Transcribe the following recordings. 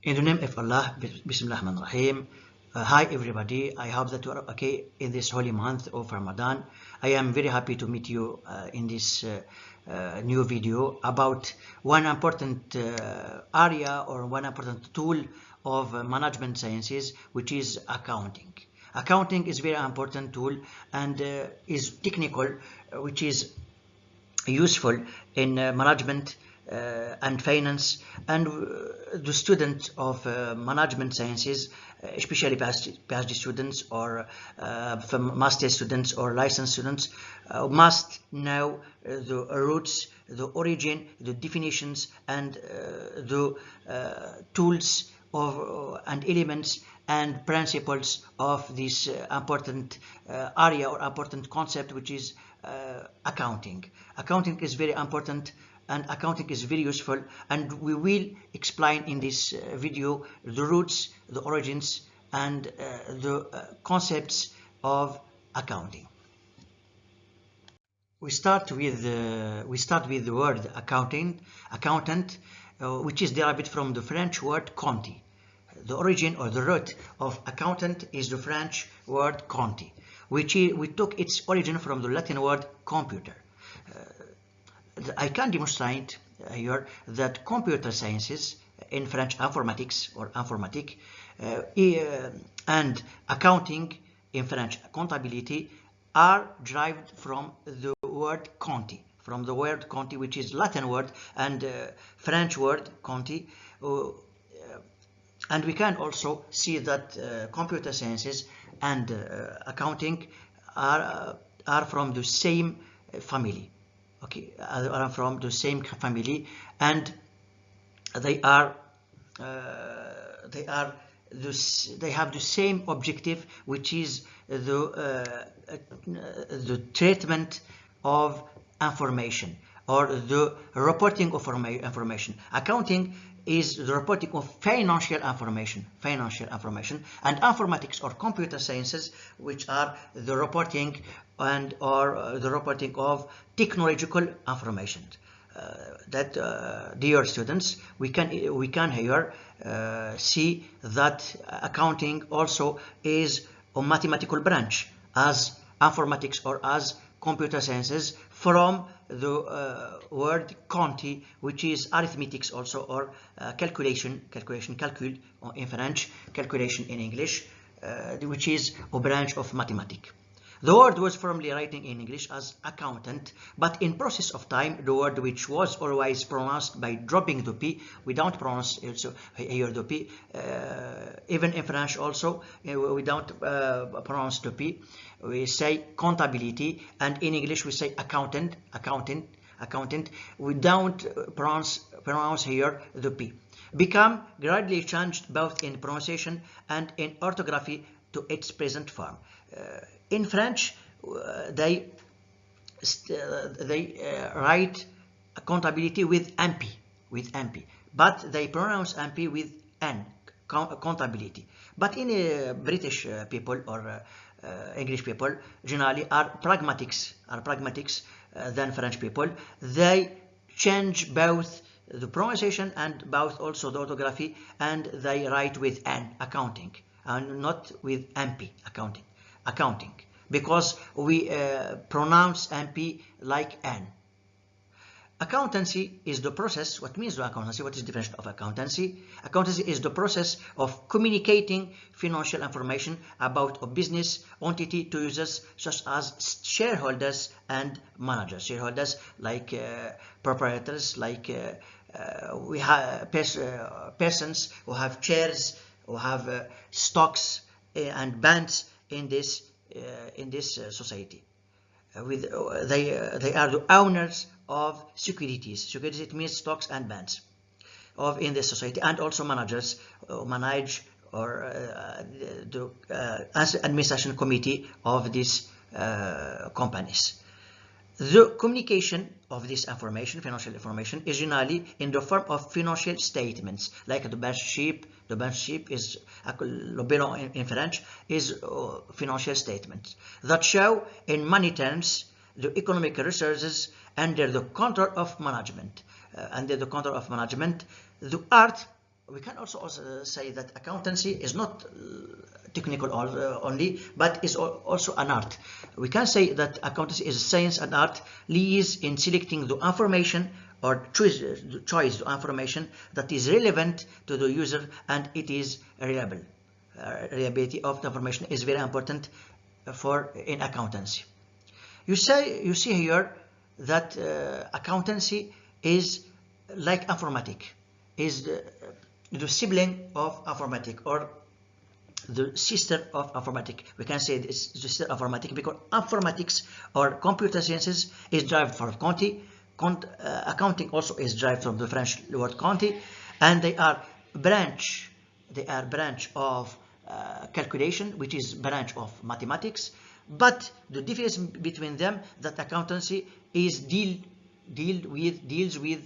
In the name of Allah, Bismillah Rahman Rahim. Hi everybody, I hope that you are okay in this holy month of Ramadan. I am very happy to meet you in this new video about one important area or one important tool of management sciences, which is accounting. Accounting is a very important tool and is technical, which is useful in management and finance, and the students of management sciences, especially PhD students or master students or licensed students, must know the roots, the origin, the definitions, and the tools of and elements and principles of this important area or important concept, which is accounting. Accounting is very important and accounting is very useful, and we will explain in this video the roots, the origins, and the concepts of accounting. We start with the word accountant, which is derived from the French word compte. The origin or the root of accountant is the French word compte, which we took its origin from the Latin word computer. I can demonstrate here that computer sciences, in French informatics or informatique, and accounting, in French comptabilité, are derived from the word compte, which is Latin word and French word compte. And we can also see that computer sciences and accounting are from the same family. Okay, are from the same family, and they have the same objective, which is the treatment of information or the reporting of information. Accounting is the reporting of financial information, and informatics or computer sciences, which are the reporting or the reporting of technological information. Dear students, we can here see that accounting also is a mathematical branch as informatics or as computer sciences, from the word compte, which is arithmetics also, or calculation in French, calculation in English, which is a branch of mathematics. The word was formerly written in English as accountant, but in process of time, the word, which was always pronounced by dropping the P, we don't pronounce also here the P, even in French also, we don't pronounce the P, we say comptability, and in English we say accountant, we don't pronounce here the P. Become gradually changed both in pronunciation and in orthography to its present form. In French, they write comptability with MP, but they pronounce MP with N, comptability. But in British people or English people generally are pragmatics than French people. They change both the pronunciation and both also the orthography, and they write with N, accounting, and not with MP, accounting, because we pronounce MP like N. Accountancy is the process. What means the accountancy? What is the definition of accountancy? Accountancy is the process of communicating financial information about a business entity to users such as shareholders and managers. Shareholders like proprietors, like we have persons who have shares, who have stocks and bonds in this society. They are the owners of securities. Securities, it means stocks and bonds in this society, and also managers manage or the administration committee of these companies. The communication of this information, financial information, is generally in the form of financial statements, like the balance sheet. The balance sheet is, le bilan in French, is financial statements that show in money terms the economic resources under the control of management. The art we can also say that accountancy is not technical only, but is also an art. We can say that accountancy is a science and art lies in selecting the information or choice the information that is relevant to the user and it is reliable. Reliability of the information is very important for in accountancy. You see here that accountancy is like informatic, is the sibling of informatic or the sister of informatic. We can say this is the sister of informatic because informatics or computer sciences is derived from Conti. Accounting also is derived from the French word Conti, and they are branch of calculation, which is branch of mathematics. But the difference between them that accountancy is deals with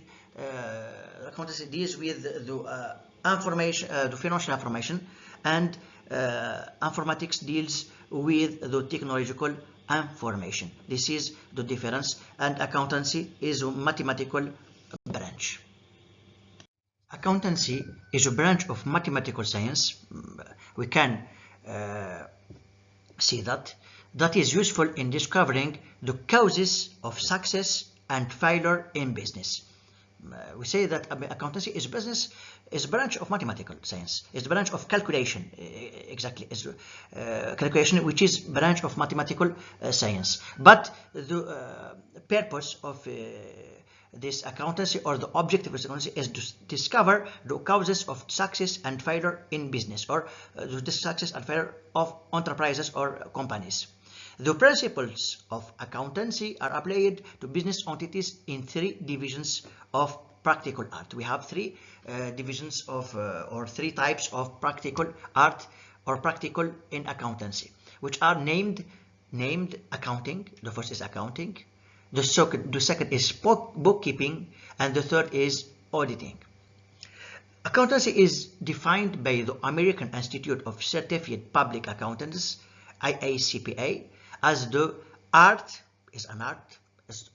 accountancy deals with the information, the financial information, and informatics deals with the technological information. This is the difference, and accountancy is a mathematical branch. Accountancy is a branch of mathematical science. We can see that is useful in discovering the causes of success and failure in business. We say that accountancy is a branch of mathematical science. It's a branch of calculation, exactly. It's calculation, which is branch of mathematical science. But the purpose of this accountancy or the objective of accountancy is to discover the causes of success and failure in business or the success and failure of enterprises or companies. The principles of accountancy are applied to business entities in three divisions of practical art. We have three divisions of or three types of practical art or practical in accountancy, which are named accounting. The first is accounting. The second is bookkeeping, and the third is auditing. Accountancy is defined by the American Institute of Certified Public Accountants, IACPA, as the art is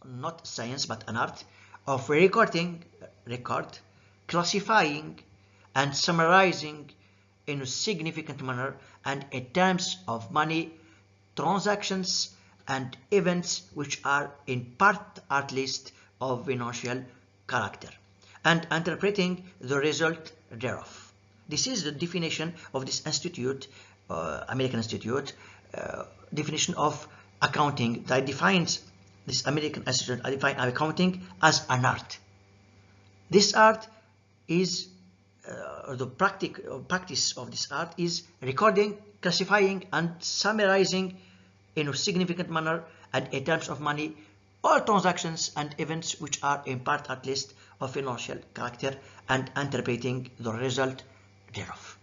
not science but an art of classifying and summarizing in a significant manner and in terms of money, transactions and events which are in part at least of financial character and interpreting the result thereof. This is the definition of this institute, American Institute, definition of accounting that defines this American Institute define accounting as an art. This art is the practice of this art is recording, classifying and summarizing in a significant manner and in terms of money all transactions and events which are in part at least of financial character and interpreting the result thereof.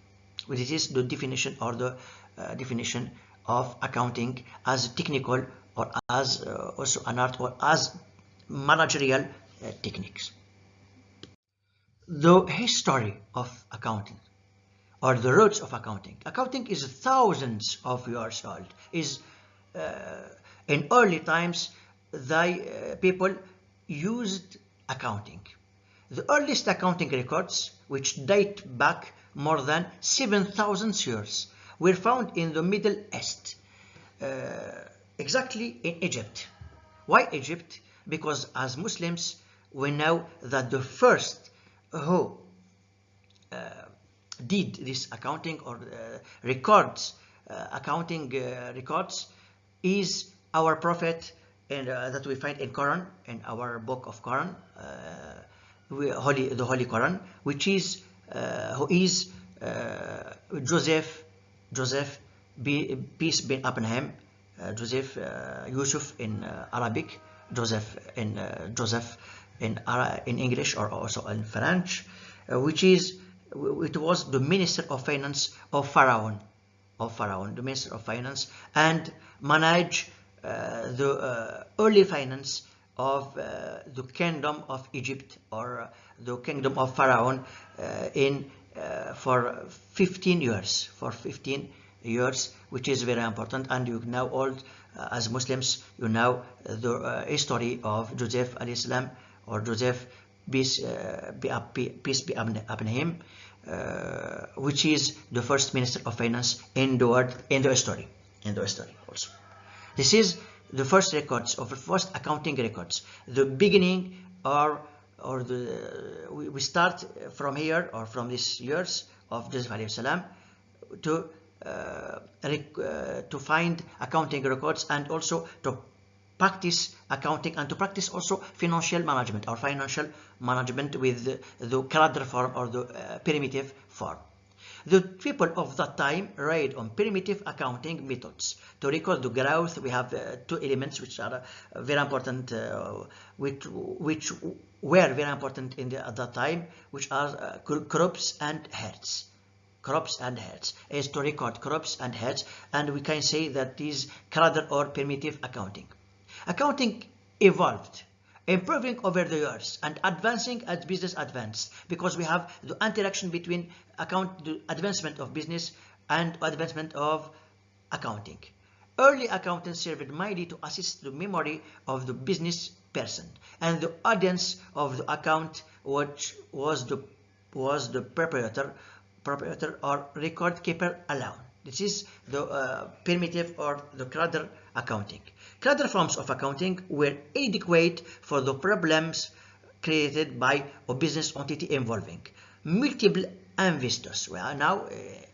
This is the definition or the definition of accounting as technical or as also an art or as managerial techniques. The history of accounting or the roots of accounting. Accounting is thousands of years old. In early times, people used accounting. The earliest accounting records, which date back more than 7,000 years, were found in the Middle East, exactly in Egypt. Why Egypt? Because as Muslims, we know that the first who did this accounting or records, accounting records, is our Prophet, and that we find in Quran, in our book of Quran, the Holy Quran, which is who is Joseph, peace be upon him, Joseph, Yusuf in Arabic, Joseph in English or also in French, it was the Minister of Finance of Pharaoh, the Minister of Finance, and managed the early finance of the Kingdom of Egypt or the Kingdom of Pharaoh for 15 years, which is very important. And you know all, as Muslims, you know the history of Joseph alayhi salam or Joseph, peace be upon him, which is the first Minister of Finance in the world, in the history also. This is the first records of the first accounting records. The beginning we start from here, or from these years of Joseph alayhi salam, to find accounting records, and also to practice accounting, and to practice also financial management or financial management with the calendar form or the primitive form. The people of that time relied on primitive accounting methods to record the growth. We have two elements which are very important, which were very important at that time, which are crops and herds. Crops and herds is to record crops and herds, and we can say that is calendar or primitive accounting. Accounting evolved, improving over the years and advancing as business advanced, because we have the interaction between the advancement of business and advancement of accounting. Early accountants served mainly to assist the memory of the business person, and the audience of the account, which was the proprietor or record keeper alone. This is the primitive or the calendar accounting. Calendar forms of accounting were adequate for the problems created by a business entity involving multiple investors. We are now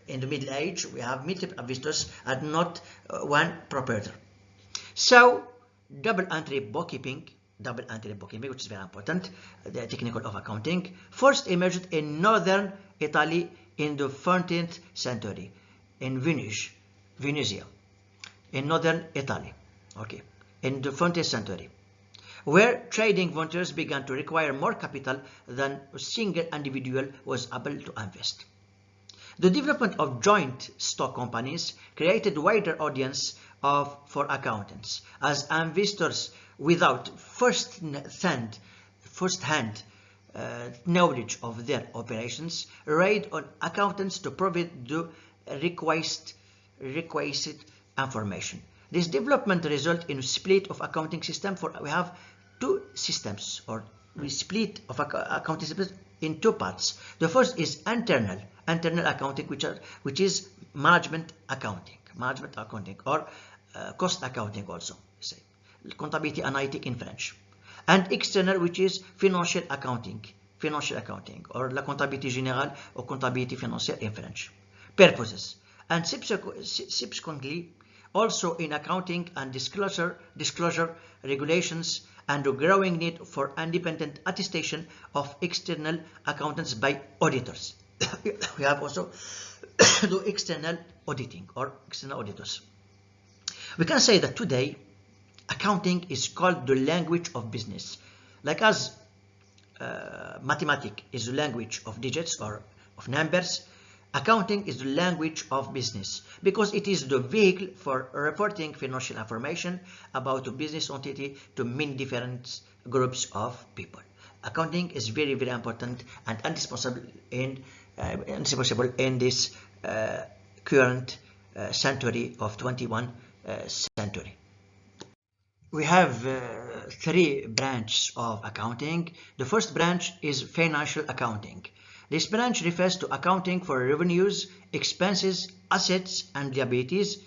in the Middle Age, we have multiple investors and not one proprietor. So double entry bookkeeping, which is very important, the technical of accounting, first emerged in northern Italy in the 14th century, in Venetia, in northern Italy, okay, in the 14th century, where trading ventures began to require more capital than a single individual was able to invest. The development of joint stock companies created a wider audience for accountants, as investors without first-hand knowledge of their operations relied on accountants to provide the requisite information. This development resulted in a split of accounting system. We have two systems, or we split of accounting systems in two parts. The first is internal accounting, which is management accounting, or cost accounting also, say comptabilité analytique in French, and external, which is financial accounting, or la comptabilité générale or comptabilité financière in French. Purposes, and subsequently also in accounting and disclosure regulations, and a growing need for independent attestation of external accountants by auditors. We have also the external auditing or external auditors. We can say that today accounting is called the language of business, like as mathematics is the language of digits or of numbers. Accounting is the language of business, because it is the vehicle for reporting financial information about a business entity to many different groups of people. Accounting is very, very important and indispensable in this current century of 21st century. We have three branches of accounting. The first branch is financial accounting. This branch refers to accounting for revenues, expenses, assets, and liabilities.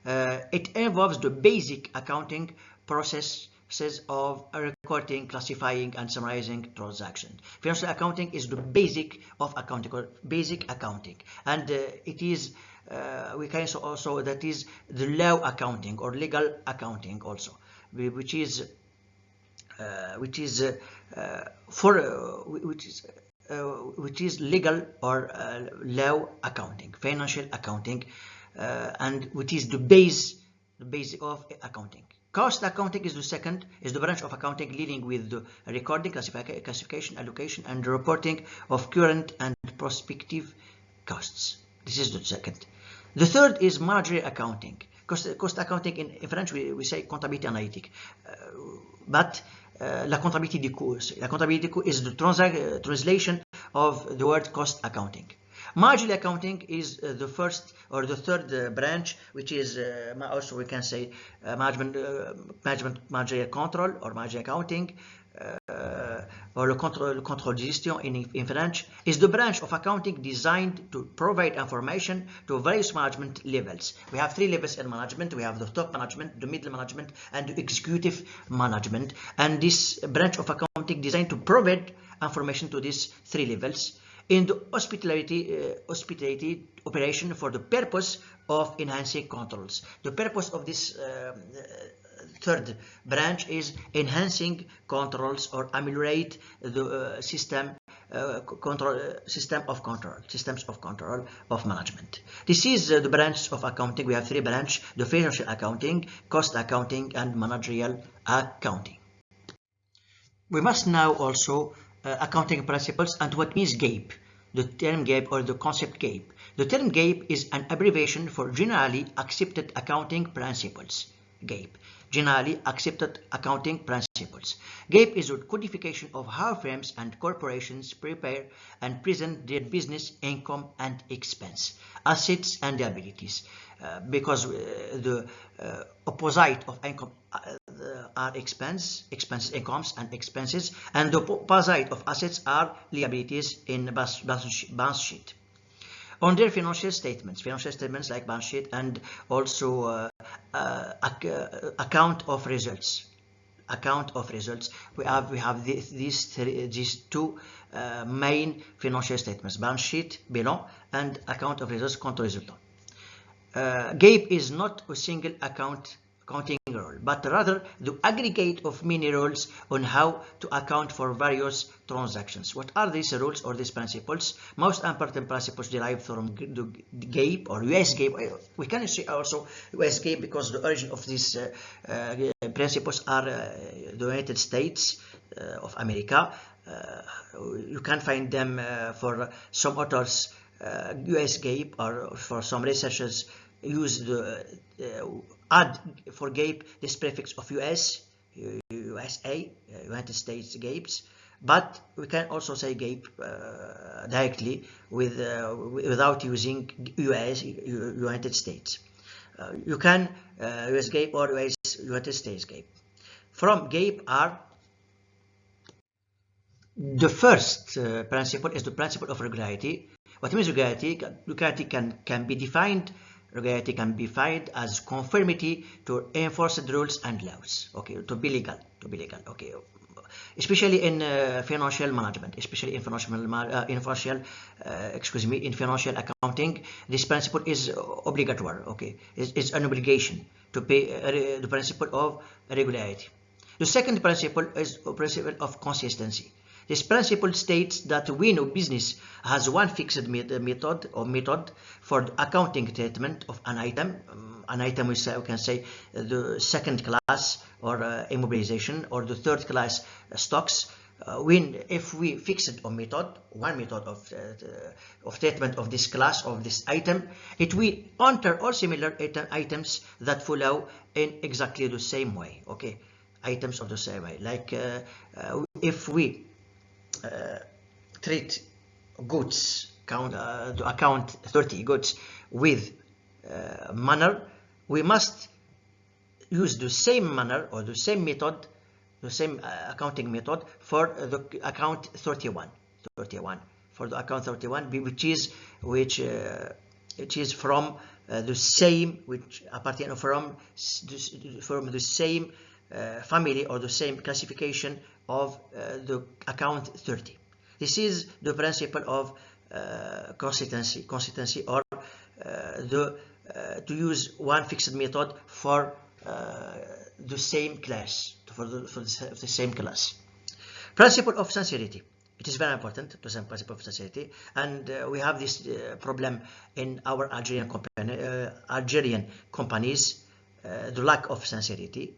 It involves the basic accounting processes of recording, classifying, and summarizing transactions. Financial accounting is the basic of accounting, or basic accounting, and it is we can also that is the law accounting or legal accounting also, which is legal or law accounting, financial accounting, and which is the base of accounting. Cost accounting is the branch of accounting dealing with the recording, classification, allocation, and reporting of current and prospective costs. This is the second. The third is managerial accounting. Cost accounting in French we say comptabilité analytique, but la comptabilité du coût. La comptabilité du coût is the translation of the word cost accounting. Managerial accounting is the first or the third branch, which is also we can say managerial control or managerial accounting, or le contrôle de gestion in French, is the branch of accounting designed to provide information to various management levels. We have 3 levels in management. We have the top management, the middle management, and the executive management. And this branch of accounting designed to provide information to these 3 levels in the hospitality operation for the purpose of enhancing controls. The purpose of this third branch is enhancing controls or ameliorate the systems of control of management. This is the branch of accounting. We have 3 branches: the financial accounting, cost accounting, and managerial accounting. We must now also accounting principles and what means GAPE. The term GAPE or the concept GAPE. The term GAPE is an abbreviation for Generally Accepted Accounting Principles. GAPE. Generally Accepted Accounting Principles. GAPE is a codification of how firms and corporations prepare and present their business income and expense, assets and liabilities, because the opposite of income are expenses, incomes and expenses, and the opposite of assets are liabilities in balance sheet. On their financial statements like balance sheet, and also account of results. We have these 2 main financial statements: balance sheet, bilan, and account of results, compte résultat. GAPE is not a single accounting rule, but rather the aggregate of many rules on how to account for various transactions. What are these rules or these principles? Most important principles derived from the GAPE or US GAPE. We can say also US GAPE because the origin of these principles are the United States of America. You can find them for some authors. US GAPE, or for some researchers, use the add for GAPE this prefix of USA, United States GAPEs, but we can also say GAPE directly without using United States. You can US GAPE or United States GAPE. From GAPE are the first principle is the principle of regularity. What means regularity? Regularity can be defined. Regularity can be defined as conformity to enforced rules and laws. Okay, to be legal. Okay, especially in financial management, especially in financial accounting, this principle is obligatory. Okay, it's an obligation to pay the principle of regularity. The second principle is the principle of consistency. This principle states that when a business has one fixed method for the accounting treatment of an item we can say the second class or immobilization, or the third class stocks, if we fixed one method of treatment of this class of this item, it will enter all similar items that follow in exactly the same way. Okay, items of the same way, like if we treat goods, to account 30 goods with manner, we must use the same manner or the same method, the same accounting method for the account 31. For the account 31, which is from the same, which appartain from the same family or the same classification of the account 30. This is the principle of consistency, or to use one fixed method for the same class, for the same class. Principle of sincerity. It is very important, the principle of sincerity, and we have this problem in our Algerian companies. The lack of sincerity.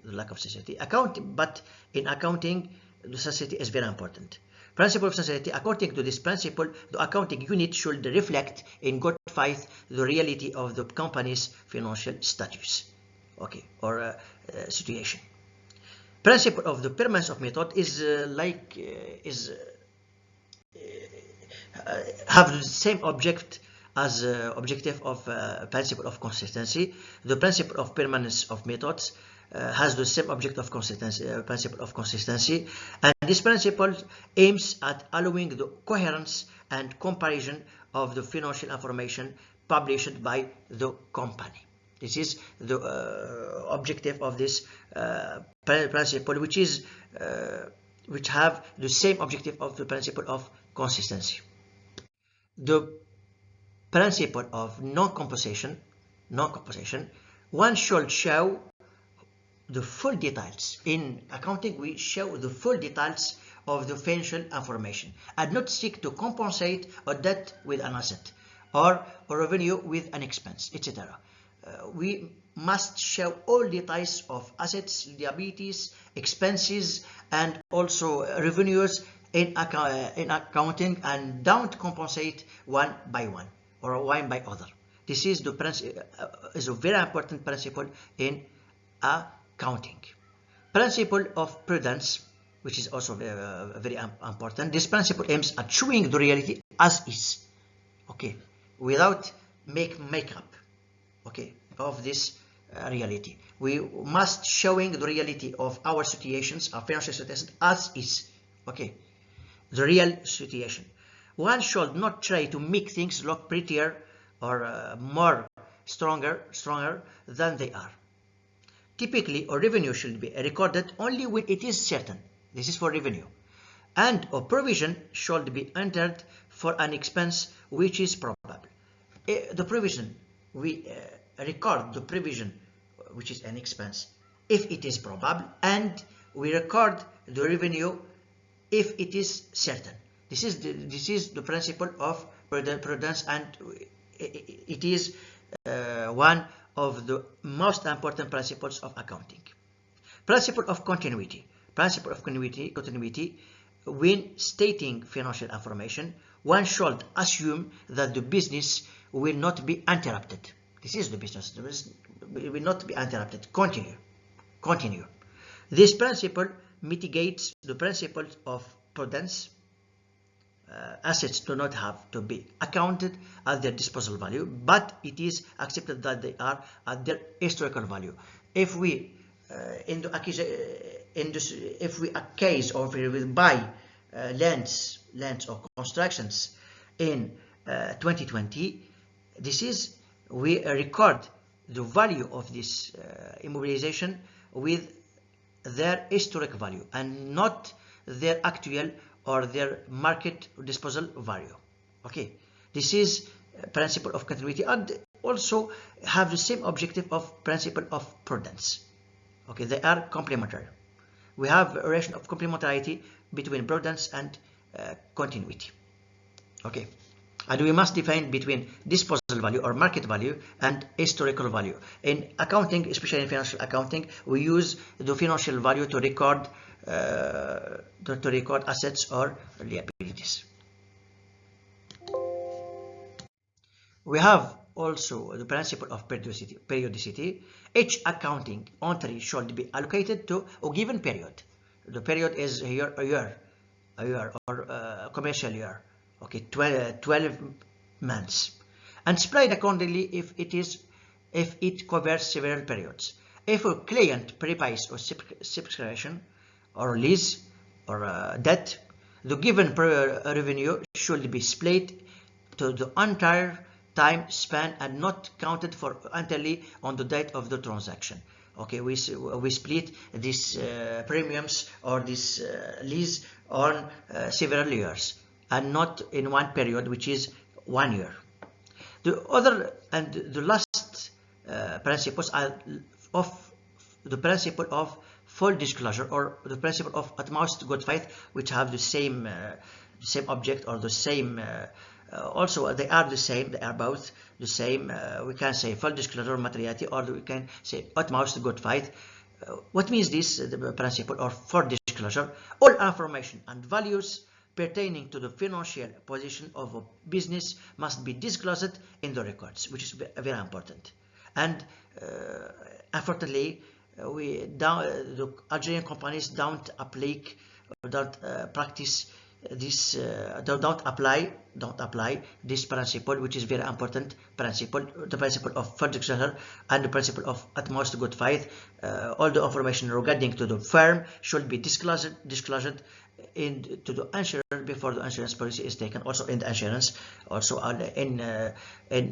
But in accounting, the sincerity is very important. Principle of sincerity. According to this principle, the accounting unit should reflect in good faith the reality of the company's financial status, okay, or situation. Principle of the permanence of method is have the same objective of principle of consistency. The principle of permanence of methods has the same object of consistency, principle of consistency, and this principle aims at allowing the coherence and comparison of the financial information published by the company. This is the objective of this principle, which have the same objective of the principle of consistency. The principle of non-compensation, one should show the full details. In accounting, we show the full details of the financial information and not seek to compensate a debt with an asset or a revenue with an expense, etc. We must show all details of assets, liabilities, expenses, and also revenues in accounting, and don't compensate one by one or one by other. This is is a very important principle in accounting. Principle of prudence, which is also very important. This principle aims at showing the reality as is, okay, without makeup, okay, of this reality. We must showing the reality of our situations, our financial situations as is, okay, the real situation. One should not try to make things look prettier or more stronger than they are. Typically, a revenue should be recorded only when it is certain. This is for revenue. And a provision should be entered for an expense which is probable. The provision, we record the provision which is an expense if it is probable, and we record the revenue if it is certain. This is the principle of prudence, and it is one of the most important principles of accounting. Principle of continuity. Principle of continuity. When stating financial information, one should assume that the business will not be interrupted. This is the business. The business will not be interrupted. Continue. This principle mitigates the principle of prudence. Assets do not have to be accounted at their disposal value, but it is accepted that they are at their historical value. If we if we accuse or if we will buy lands or constructions in 2020, we record the value of this immobilization with their historic value and not their actual or their market disposal value. Okay, this is principle of continuity, and also have the same objective of principle of prudence. Okay, they are complementary. We have a relation of complementarity between prudence and continuity. Okay, and we must define between disposal value or market value and historical value. In accounting, especially in financial accounting, we use the financial value to record assets or liabilities. We have also the principle of periodicity. Each accounting entry should be allocated to a given period. The period is a year or a commercial year. Okay, 12 months, and spread accordingly if it covers several periods. If a client prepays a subscription or lease or debt, the given revenue should be split to the entire time span and not counted for entirely on the date of the transaction. Okay, we split these premiums or this lease on several years and not in one period, which is 1 year. The other and the last principles are of the principle of full disclosure or the principle of utmost good faith, which have the same object or the same. Also, they are the same. They are both the same. We can say full disclosure materiality, or we can say utmost good faith. What means this? The principle of full disclosure: all information and values pertaining to the financial position of a business must be disclosed in the records, which is very important. And unfortunately, the Algerian companies don't practice don't apply this principle, which is very important principle, the principle of Frederick and the principle of utmost good faith. All the information regarding to the firm should be disclosed to the insurer before the insurance policy is taken. Also in the insurance, also in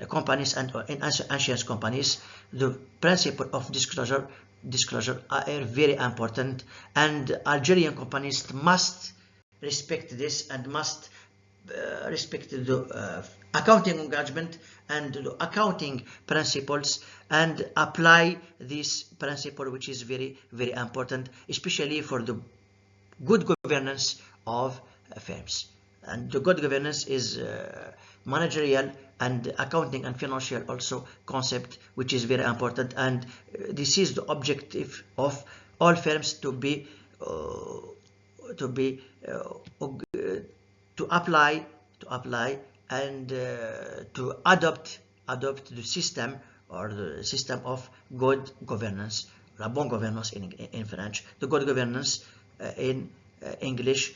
companies and in insurance companies, the principle of disclosure are very important, and Algerian companies must respect this and must respect the accounting engagement and the accounting principles, and apply this principle, which is very important, especially for the good governance of firms. And the good governance is managerial and accounting and financial also concept, which is very important, and this is the objective of all firms to apply and to adopt the system, or the system of good governance, la bonne gouvernance in French, the good governance in English,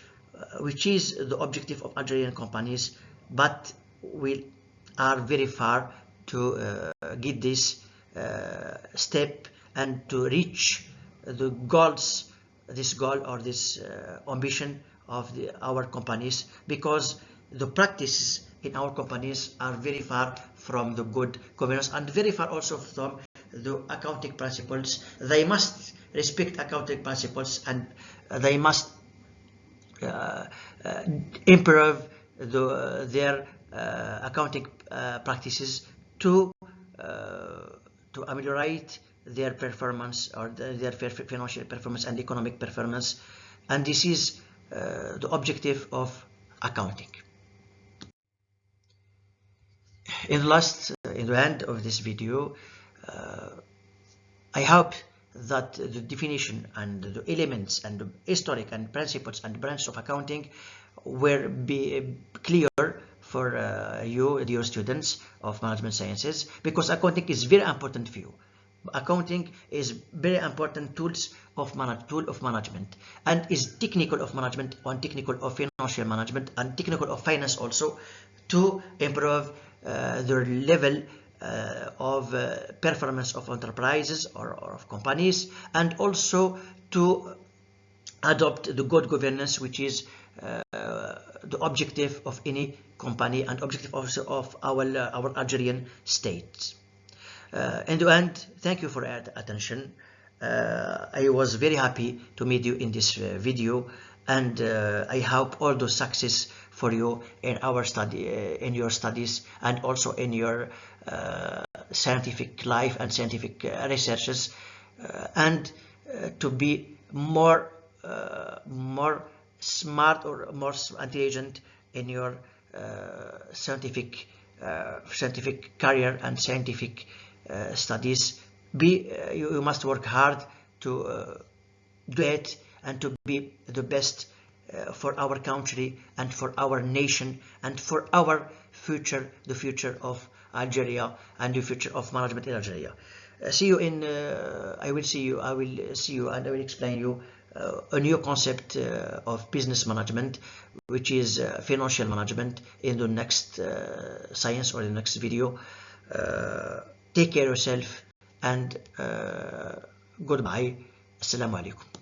which is the objective of Algerian companies, but we are very far to get this step and to reach the goals, this goal or this ambition of our companies, because the practices in our companies are very far from the good governance and very far also from the accounting principles. They must respect accounting principles, and they must improve their accounting practices to ameliorate their performance, or their financial performance and economic performance, and this is the objective of accounting. In the end of this video, I hope that the definition and the elements and the historic and principles and branches of accounting will be clear for you, dear students of management sciences, because accounting is very important for you. Accounting is very important tool of management, and is technical of management, and technical of financial management, and technical of finance also, to improve their level of performance of enterprises or of companies, and also to adopt the good governance, which is the objective of any company and objective also of our Algerian state. In the end, thank you for your attention. I was very happy to meet you in this video, and I hope all the success for you in in your studies, and also in your scientific life and scientific researches, and to be more smart or more intelligent in your scientific career and scientific studies. You must work hard to do it, and to be the best for our country and for our nation and for our future, the future of Algeria and the future of management in Algeria. See you in I will see you and I will explain you a new concept of business management, which is financial management, in the next science or the next video. Take care of yourself, and goodbye. Assalamu alaikum.